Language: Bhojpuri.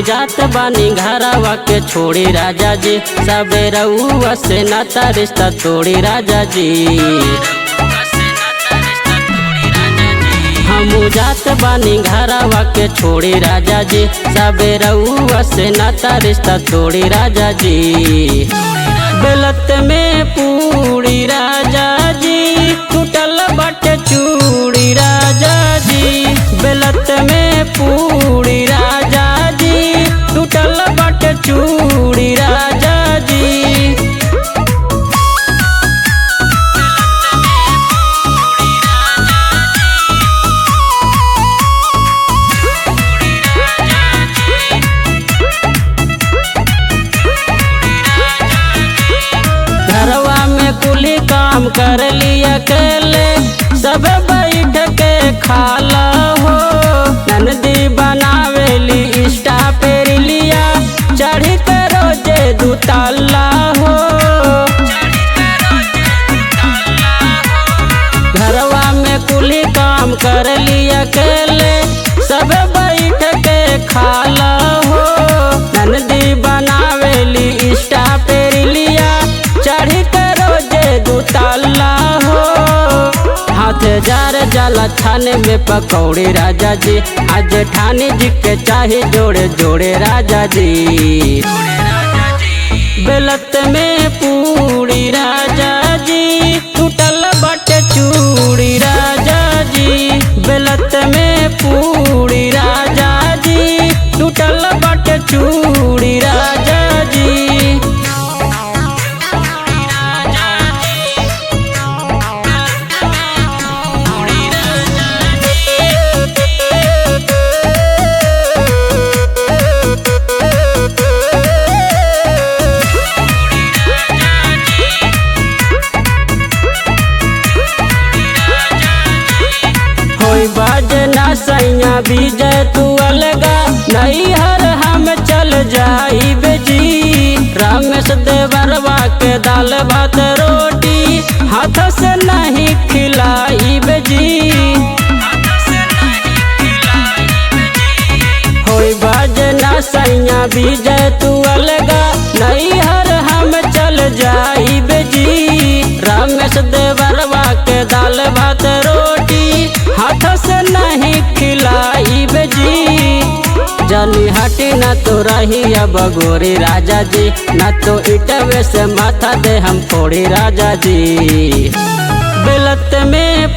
जात बानी घरवा के छोड़ी राजा जी, सबे रउआ से नाता रिश्ता तोड़ी राजा जी। हम जात बानी घरवा के छोड़ी राजा जी, सबे रउआ से नाता रिश्ता तोड़ी राजा जी। बेलत में पूरी राजा जी, टूटल बाटे चूड़ी राजा जी। बेलत में पूरी राजा जी, टूटल बाटे चूड़ी राजा जी। घरवा में कुली काम कर लिया अकेले, सब बैठ के खाला हो। ननदी बनावेली इंस्टा पे लिया, चढ़ी के रोजे दुताला हो। घरवा में कुली काम कर लिया अकेले, सब बैठ के खाला हो। ननदी बनावेली इंस्टा पे लिया, चढ़ी के रोजे दुताला हो। हाथ जार जाला छाने में पकौड़ी राजा जी, आज ठानी जी के चाहे जोड़े जोड़े राजा जी। बेलत में पूरी राजा जी, टूटल बाटे चूड़ी राजा जी। बेलत में पूरी राजा जी, टूटल बाटे चूड़ी राजा जी। बाजना सैया विजय तू अलगा, नहीं हर हम चल जाई बेजी। रमेश देवरवा के दाल भात रोटी, हाथ से नहीं खिलाई बेजी। होई बाजना सैया विजय तू अलगा, नहीं हर हम चल जाई बेजी। रमेश देवरवा के दाल भात रोटी, हाथ से नहीं खिलाई बेजी। जानी हटी ना तो रही अब गोरी राजा जी, ना तो इटवे से माथा दे हम फोड़ी राजा जी। बेलत में